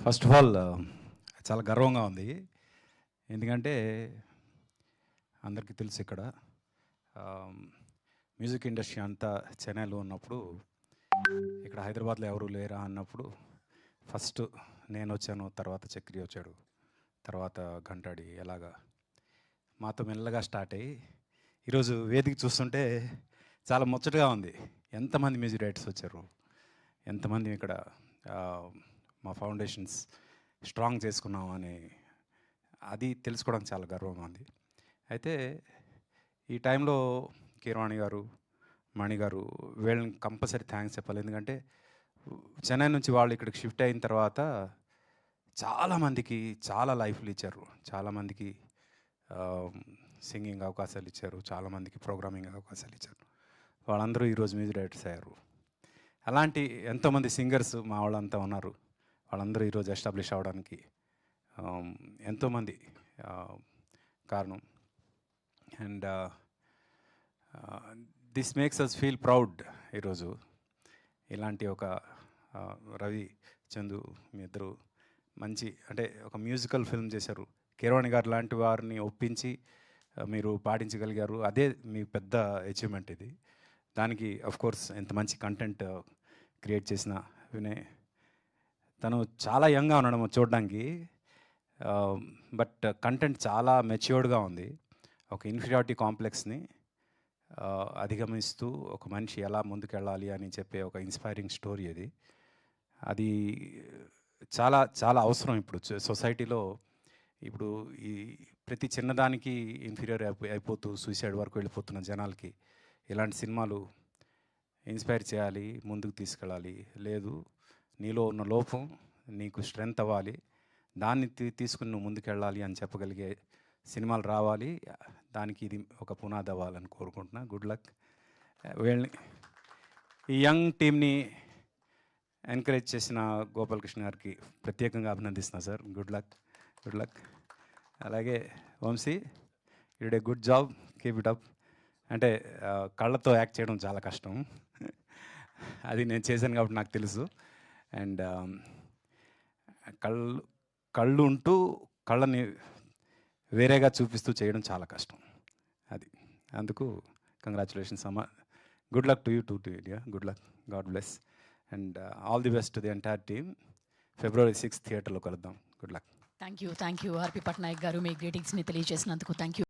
First of all చాలా గర్వంగా ఉంది. ఎందుకంటే అందరికీ తెలుసు ఇక్కడ మ్యూజిక్ ఇండస్ట్రీ అంతా చెన్నైలో ఉన్నప్పుడు ఇక్కడ హైదరాబాద్లో ఎవరు లేరా అన్నప్పుడు ఫస్ట్ నేను వచ్చాను, తర్వాత చక్రి వచ్చాడు, తర్వాత ఘంటాడి, ఎలాగా మాతో మెల్లగా స్టార్ట్ అయ్యి ఈరోజు వేదిక చూస్తుంటే చాలా ముచ్చటగా ఉంది. ఎంతమంది మ్యూజిక్ డైరెక్టర్స్ వచ్చారు, ఎంతమంది ఇక్కడ మా ఫౌండేషన్స్ స్ట్రాంగ్ చేసుకున్నాం అని అది తెలుసుకోవడం చాలా గర్వంగా ఉంది. అయితే ఈ టైంలో కీరవాణి గారు, మణి గారు వీళ్ళని కంపల్సరీ థ్యాంక్స్ చెప్పాలి. ఎందుకంటే చెన్నై నుంచి వాళ్ళు ఇక్కడికి షిఫ్ట్ అయిన తర్వాత చాలామందికి చాలా లైఫ్లు ఇచ్చారు, చాలామందికి సింగింగ్ అవకాశాలు ఇచ్చారు, చాలామందికి ప్రోగ్రామింగ్ అవకాశాలు ఇచ్చారు. వాళ్ళందరూ ఈరోజు మ్యూజిక్ డైరెక్టర్స్ అయ్యారు. అలాంటి ఎంతోమంది సింగర్స్ మా వాళ్ళంతా ఉన్నారు. వాళ్ళందరూ ఈరోజు ఎస్టాబ్లిష్ అవ్వడానికి ఎంతోమంది కారణం. And this makes us feel proud. ఈరోజు ఇలాంటి ఒక రవి, చందు మీ ఇద్దరు మంచి అంటే ఒక మ్యూజికల్ ఫిల్మ్ చేశారు. కీరవాణి గారు లాంటి వారిని ఒప్పించి మీరు పాటించగలిగారు. అదే మీ పెద్ద అచీవ్మెంట్ ఇది. దానికి కోర్స్ ఎంత మంచి కంటెంట్ క్రియేట్ చేసిన వినయ్, తను చాలా యంగ్గా ఉండడం చూడడానికి, బట్ కంటెంట్ చాలా మెచ్యూర్డ్గా ఉంది. ఒక ఇన్ఫీరియారిటీ కాంప్లెక్స్ని అధిగమిస్తూ ఒక మనిషి ఎలా ముందుకెళ్ళాలి అని చెప్పే ఒక ఇన్స్పైరింగ్ స్టోరీ అది. అది చాలా చాలా అవసరం ఇప్పుడు సొసైటీలో. ఇప్పుడు ఈ ప్రతి చిన్నదానికి ఇన్ఫీరియర్ అయిపోతూ సూసైడ్ వరకు వెళ్ళిపోతున్న జనాలకి ఇలాంటి సినిమాలు ఇన్స్పైర్ చేయాలి, ముందుకు తీసుకెళ్ళాలి. లేదు, నీలో ఉన్న లోపం నీకు స్ట్రెంగ్త్ అవ్వాలి, దాన్ని తీసుకుని నువ్వు ముందుకెళ్ళాలి అని చెప్పగలిగే సినిమాలు రావాలి. దానికి ఇది ఒక పునాది అవ్వాలని కోరుకుంటున్నా. Good luck. వీళ్ళని, ఈ యంగ్ టీమ్ని ఎంకరేజ్ చేసిన గోపాలకృష్ణ గారికి ప్రత్యేకంగా అభినందిస్తున్నా sir. Good luck, good luck. అలాగే Vamshi, you did a good job, keep it up. అంటే కళ్ళతో యాక్ట్ చేయడం చాలా కష్టం, అది నేను చేశాను కాబట్టి నాకు తెలుసు. అండ్ కళ్ళు ఉంటూ కళ్ళని వేరేగా చూపిస్తూ చేయడం చాలా కష్టం. అది అందుకు కంగ్రాచులేషన్స్ అమ్మ. Good luck to you two India. Good luck, God bless, and all the best to the entire team. February 6th థియేటర్లో కలుద్దాం. Good luck. థ్యాంక్ యూ ఆర్పి పట్నాయక్ గారు, మీ గ్రీటింగ్స్ని తెలియజేసినందుకు థ్యాంక్ యూ.